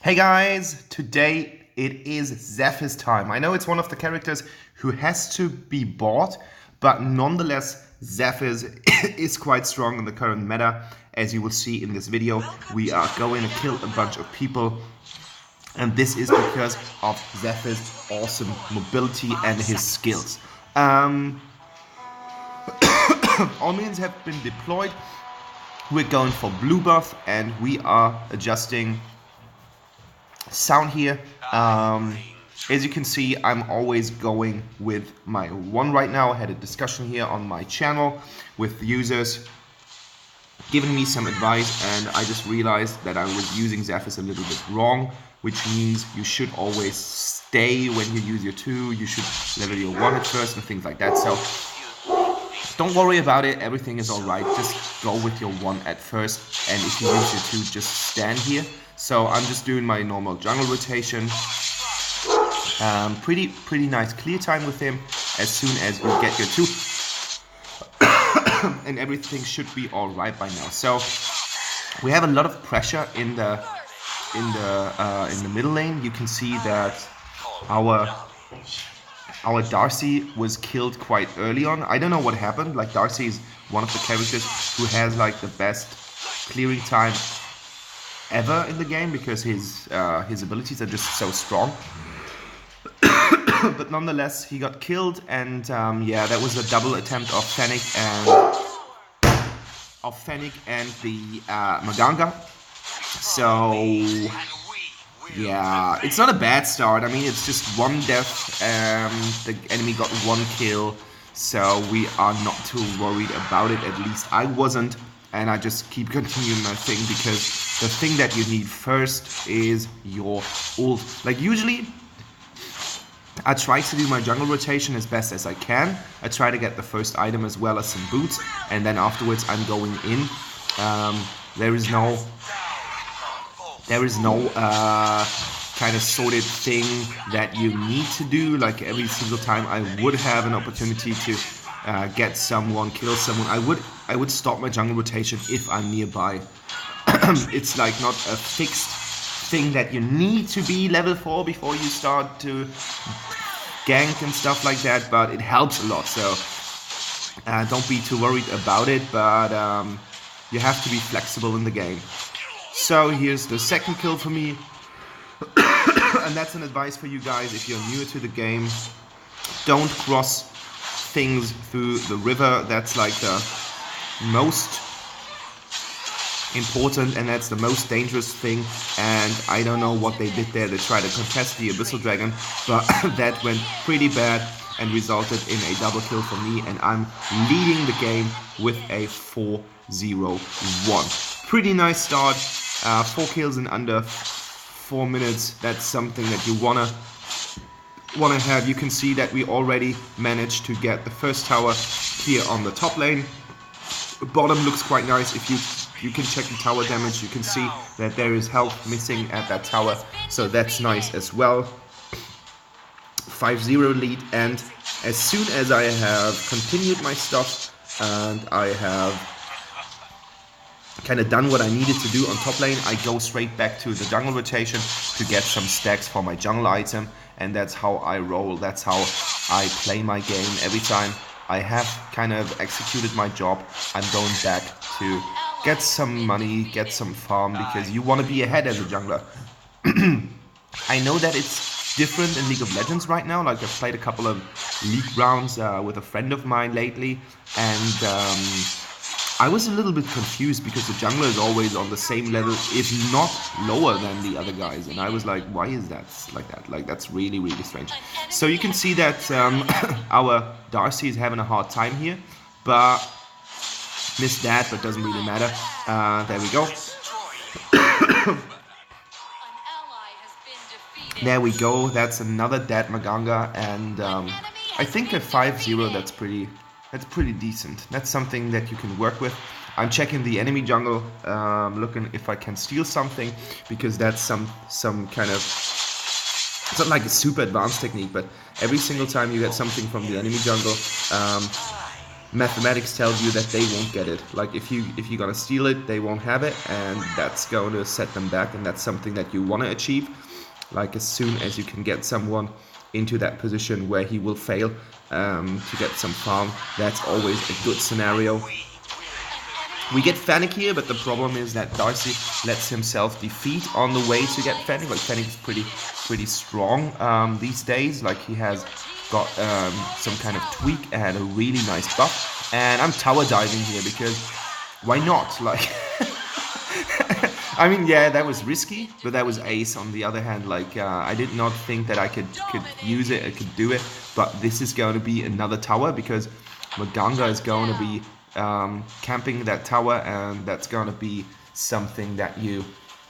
Hey guys, today it is Zephys time. I know it's one of the characters who has to be bought, but nonetheless Zephys is quite strong in the current meta. As you will see in this video, we are going to kill a bunch of people, and this is because of Zephys' awesome mobility and his skills. All minions have been deployed. We're going for blue buff and we are adjusting sound here. As you can see, I'm always going with my one right now. I had a discussion here on my channel with users giving me some advice, and I just realized that I was using Zephys a little bit wrong, which means you should always stay when you use your 2, you should level your 1 at first and things like that. So don't worry about it, everything is alright, just go with your 1 at first, and if you use your 2, just stand here. So I'm just doing my normal jungle rotation. Pretty nice clear time with him as soon as you get your 2. And everything should be alright by now. So we have a lot of pressure in the middle lane. You can see that our Darcy was killed quite early on. I don't know what happened. Like, Darcy is one of the characters who has like the best clearing time ever in the game because his abilities are just so strong. But nonetheless, he got killed, and yeah, that was a double attempt of Fennec and the Maganga. So yeah, it's not a bad start. I mean, it's just 1 death. The enemy got 1 kill, so we are not too worried about it. At least I wasn't, and I just keep continuing my thing because the thing that you need first is your ult. Like, usually I try to do my jungle rotation as best as I can. I try to get the first item as well as some boots, and then afterwards I'm going in. There is no kind of sorted thing that you need to do. Like, every single time I would have an opportunity to get someone, kill someone, I would stop my jungle rotation if I'm nearby. It's like not a fixed thing that you need to be level 4 before you start to gank and stuff like that, but it helps a lot. So don't be too worried about it, but you have to be flexible in the game. So here's the second kill for me. And that's an advice for you guys if you're newer to the game. Don't cross things through the river. That's like the most important, and that's the most dangerous thing. And I don't know what they did there. They tried to contest the Abyssal Dragon, but that went pretty bad and resulted in a double kill for me, and I'm leading the game with a 4-0-1. Pretty nice start. 4 kills in under 4 minutes. That's something that you wanna have. You can see that we already managed to get the first tower here on the top lane. Bottom looks quite nice. If you can check the tower damage, you can see that there is health missing at that tower, so that's nice as well. 5-0 lead, and as soon as I have continued my stuff and I have kind of done what I needed to do on top lane, I go straight back to the jungle rotation to get some stacks for my jungle item, and that's how I roll. That's how I play my game. Every time I have kind of executed my job, I'm going back to get some money, get some farm, because you want to be ahead as a jungler. I know that it's different in League of Legends right now. Like, I've played a couple of league rounds with a friend of mine lately, and I was a little bit confused because the jungler is always on the same level, if not lower than the other guys, and I was like, why is that like that? Like, that's really, really strange. So you can see that our Darcy is having a hard time here, but missed that, but doesn't really matter. There we go. There we go. That's another dead Maganga, and I think a 5-0, that's pretty decent. That's something that you can work with. I'm checking the enemy jungle, looking if I can steal something, because that's some kind of, it's not like a super advanced technique, but every single time you get something from the enemy jungle, mathematics tells you that they won't get it. Like if you're gonna steal it, they won't have it, and that's going to set them back, and that's something that you want to achieve. Like as soon as you can get someone into that position where he will fail to get some farm, that's always a good scenario. We get Fennec here, but the problem is that Darcy lets himself defeat on the way to get Fennec. Like Fennec is pretty strong these days. Like he has got some kind of tweak and a really nice buff. And I'm tower diving here because why not? Like, I mean, yeah, that was risky, but that was ace. On the other hand, like I did not think that I could use it, I could do it. But this is going to be another tower because Maganga is going to be camping that tower, and that's gonna be something that you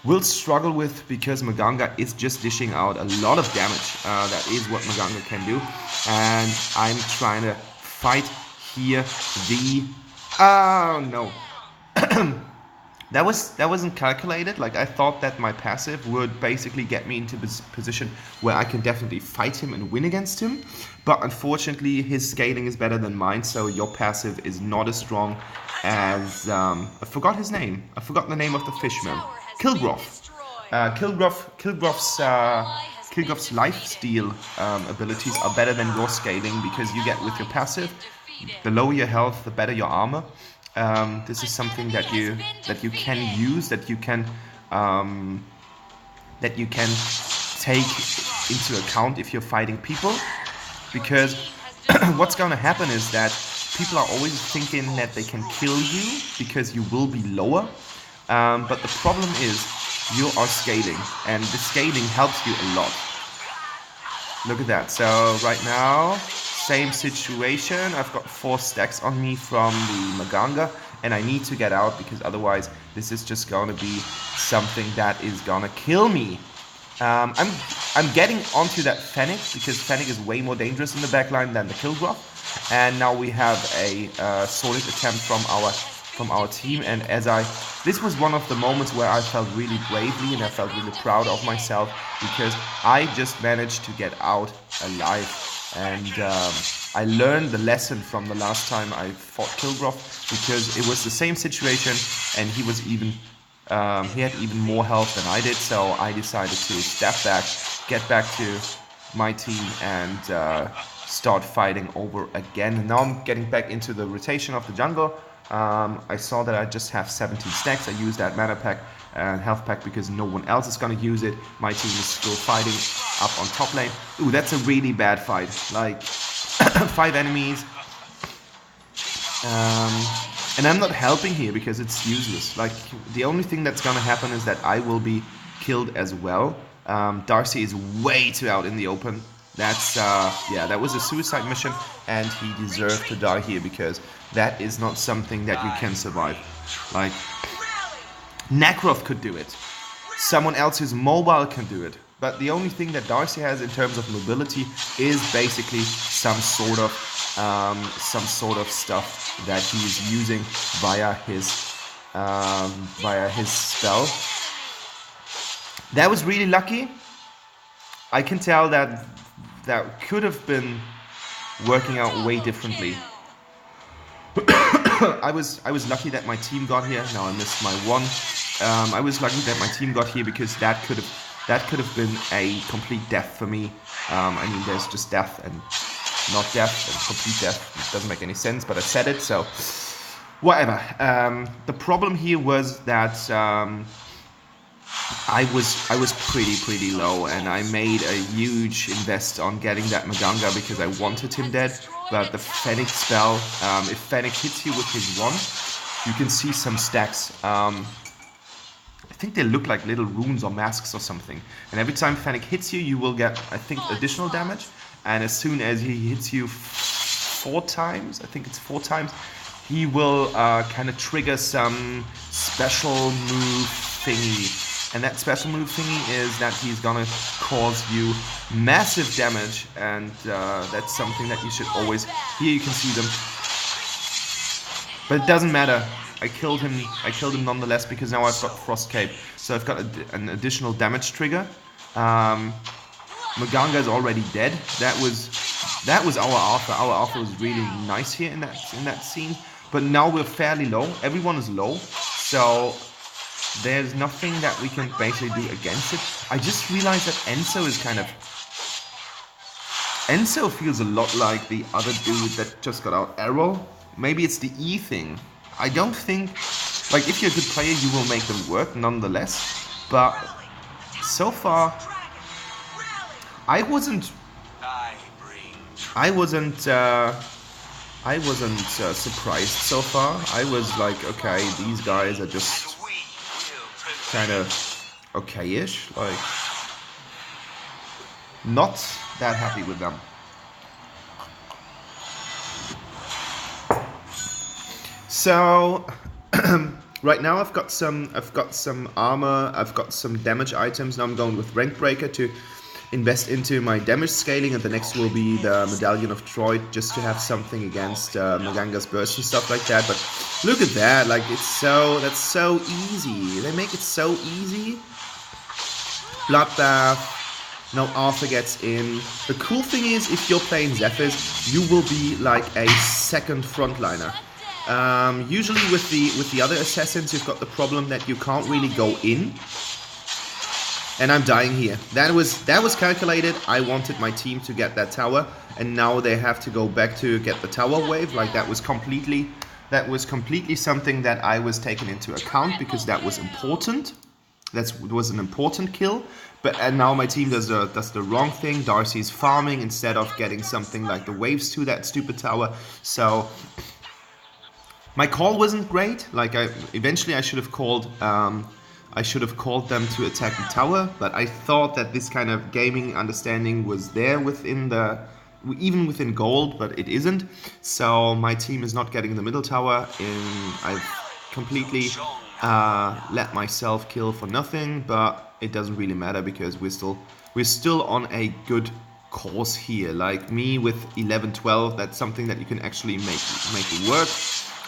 will struggle with because Maganga is just dishing out a lot of damage. That is what Maganga can do, and I'm trying to fight here the... Oh no. That wasn't calculated. Like I thought that my passive would basically get me into this position where I can definitely fight him and win against him. But unfortunately his scaling is better than mine, so your passive is not as strong as I forgot his name. I forgot the name of the fishman. Kilgroth. Kilgroth's lifesteal abilities are better than your scaling because you get with your passive, the lower your health, the better your armor. This is something that you can use, that you can take into account if you're fighting people, because what's going to happen is that people are always thinking that they can kill you because you will be lower, but the problem is you are scaling, and the scaling helps you a lot. Look at that. So right now, same situation. I've got 4 stacks on me from the Maganga, and I need to get out because otherwise this is just going to be something that is gonna kill me. I'm getting onto that Fennec because Fennec is way more dangerous in the backline than the Kilgroth, and now we have a solid attempt from our team. And this was one of the moments where I felt really bravely and I felt really proud of myself because I just managed to get out alive. And I learned the lesson from the last time I fought Kilgroth because it was the same situation, and he was even he had even more health than I did. So I decided to step back, get back to my team, and start fighting over again. And now I'm getting back into the rotation of the jungle. I saw that I just have 17 stacks. I used that mana pack and health pack because no one else is gonna use it. My team is still fighting up on top lane. Ooh, that's a really bad fight. Like 5 enemies. And I'm not helping here because it's useless. Like the only thing that's gonna happen is that I will be killed as well. Darcy is way too out in the open. That's yeah, that was a suicide mission, and he deserved to die here because that is not something that you can survive. Like Nekroth could do it. Someone else who's mobile can do it. But the only thing that Darcy has in terms of mobility is basically some sort of stuff that he is using via his spell. That was really lucky. I can tell that could have been working out way differently. I was lucky that my team got here. Now I missed my one. I was lucky that my team got here because that could have been a complete death for me. I mean, there's just death and not death, and complete death. It doesn't make any sense, but I said it, so whatever. The problem here was that I was pretty low, and I made a huge invest on getting that Maganga because I wanted him dead. But the Fennec spell, if Fennec hits you with his wand, you can see some stacks. I think they look like little runes or masks or something. And every time Fennec hits you, you will get, I think, additional damage. And as soon as he hits you 4 times, I think it's 4 times, he will kind of trigger some special move thingy. And that special move thingy is that he's gonna cause you massive damage, and that's something that you should always... Here you can see them. But it doesn't matter. I killed him nonetheless because now I've got Frost Cape. So I've got an additional damage trigger. Maganga is already dead. That was That was our Arthur. Our Arthur was really nice here in that scene. But now we're fairly low. Everyone is low. So there's nothing that we can basically do against it. I just realized that Enzo is kind of... Enzo feels a lot like the other dude that just got out, Arrow. Maybe it's the E thing. I don't think... Like, if you're a good player, you will make them work nonetheless. But so far, I wasn't surprised so far. I was like, okay, these guys are just kind of okay-ish. Like, not that happy with them. So right now I've got some armor, I've got some damage items. Now I'm going with Rankbreaker to invest into my damage scaling, and the next will be the Medallion of Troy, just to have something against Maganga's burst and stuff like that. But look at that, like that's so easy. They make it so easy. Bloodbath. Now Arthur gets in. The cool thing is, if you're playing Zephys, you will be like a second frontliner. Usually with the other assassins, you've got the problem that you can't really go in. And I'm dying here. That was calculated. I wanted my team to get that tower, and now they have to go back to get the tower wave. Like, that was completely something that I was taken into account, because that was important. That was an important kill. And now my team does the wrong thing. Darcy's farming instead of getting something like the waves to that stupid tower. So my call wasn't great. Like, eventually I should have called them to attack the tower, but I thought that this kind of gaming understanding was there even within gold, but it isn't. So my team is not getting the middle tower. I've completely let myself kill for nothing, but it doesn't really matter, because we're still on a good course here. Like, me with 11-12, that's something that you can actually make it work.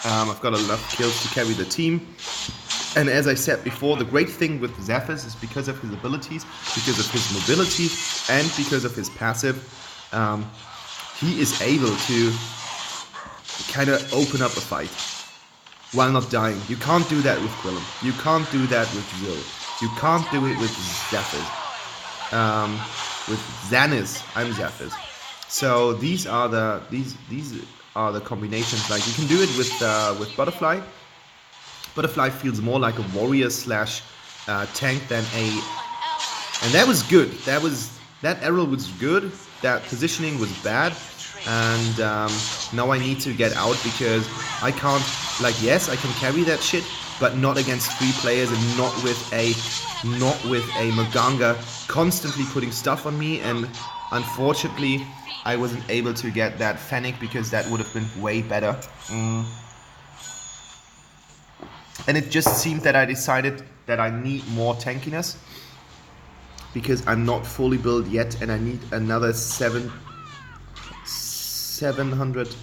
I've got enough kills to carry the team. And as I said before, the great thing with Zephys is, because of his abilities, because of his mobility, and because of his passive, he is able to kind of open up a fight while not dying. You can't do that with Gwillem. You can't do that with Zil. You can't do it with Zephys. With Xanis, I'm Zephys. So these are the combinations. Like, you can do it with Butterfly. Butterfly feels more like a warrior slash tank than and that was good. That arrow was good. That positioning was bad, and now I need to get out, because I can't. Like, yes, I can carry that shit, but not against 3 players, and not with a Maganga constantly putting stuff on me. And unfortunately, I wasn't able to get that Fennec, because that would have been way better. And it just seemed that I decided that I need more tankiness, because I'm not fully built yet, and I need another 700.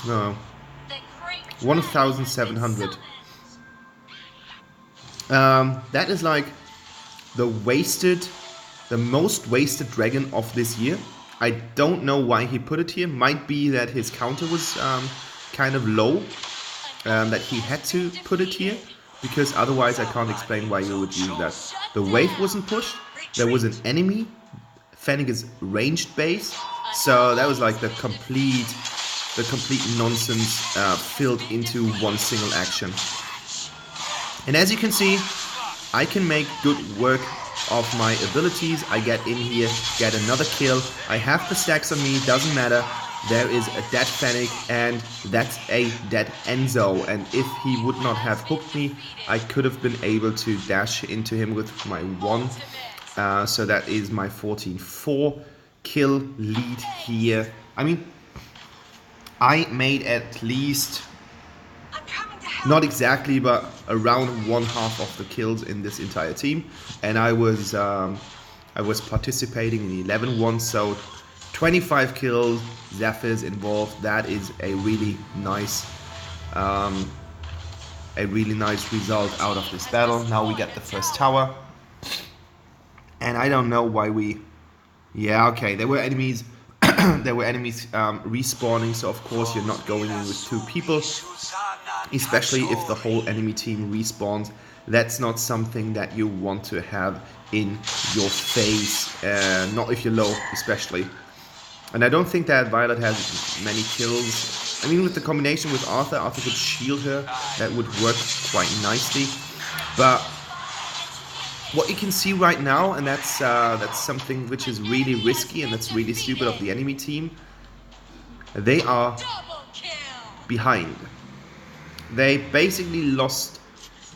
No, 1,700. That is like the most wasted dragon of this year. I don't know why he put it here. Might be that his counter was kind of low. That he had to put it here, because otherwise I can't explain why you would use that. The wave wasn't pushed. There was an enemy. Fennec is ranged base, so that was like the complete nonsense filled into one single action. And as you can see, I can make good work of my abilities. I get in here, get another kill. I have the stacks on me, doesn't matter. There is a dead Fennec, and that's a dead Enzo. And if he would not have hooked me, I could have been able to dash into him with my 1. So that is my 14-4 kill lead here. I mean, I made at least, not exactly, but around 1/2 of the kills in this entire team. And I was participating in 11-1, so 25 kills, Zephys involved. That is a really nice result out of this battle. Now we get the first tower, and I don't know why we. Yeah, okay, there were enemies there were enemies respawning, so of course you're not going in with 2 people, especially if the whole enemy team respawns. That's not something that you want to have in your face, not if you're low especially. And I don't think that Violet has many kills. I mean, with the combination with Arthur could shield her, that would work quite nicely. But what you can see right now, and that's something which is really risky and that's really stupid of the enemy team, they are behind. They basically lost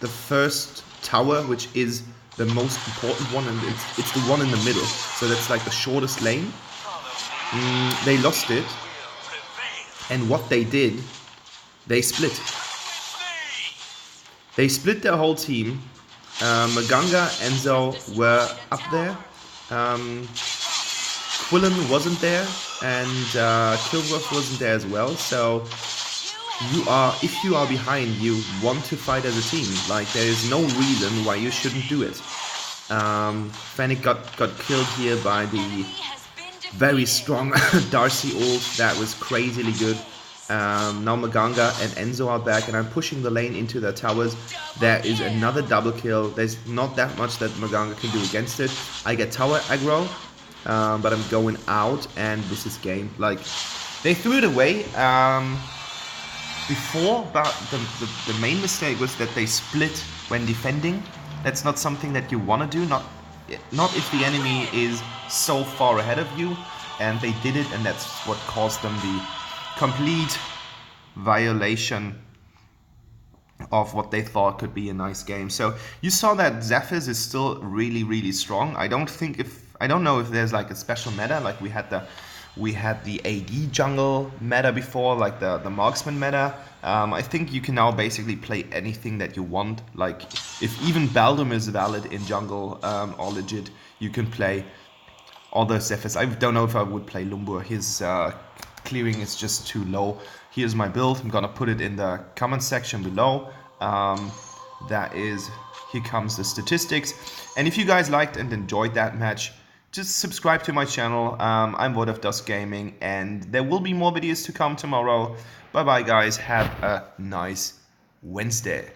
the first tower, which is the most important one, and it's the one in the middle. So that's like the shortest lane. They lost it, and what they did, they split. They split their whole team. Maganga, Enzo were up there. Quillen wasn't there, and Kilworth wasn't there as well. So if you are behind, you want to fight as a team. Like, there is no reason why you shouldn't do it. Fennec got killed here by the very strong Darcy ult. That was crazily good. Now Maganga and Enzo are back, and I'm pushing the lane into their towers. There is another double kill. There's not that much that Maganga can do against it. I get tower aggro, but I'm going out, and this is game. Like, they threw it away before, but the main mistake was that they split when defending. That's not something that you want to do, not if the enemy is so far ahead of you, and they did it, and that's what caused them the complete violation of what they thought could be a nice game. So you saw that Zephys is still really, really strong. I don't know if there's like a special meta, like we had the AD jungle meta before, like the marksman meta. I think you can now basically play anything that you want. Like, if even Baldum is valid in jungle or legit, you can play all the Zephys. I don't know if I would play Lumbur. His clearing is just too low. Here's my build. I'm gonna put it in the comment section below. Here comes the statistics. And if you guys liked and enjoyed that match, just subscribe to my channel. I'm What If Dusk Gaming, and there will be more videos to come tomorrow. Bye bye guys, have a nice Wednesday.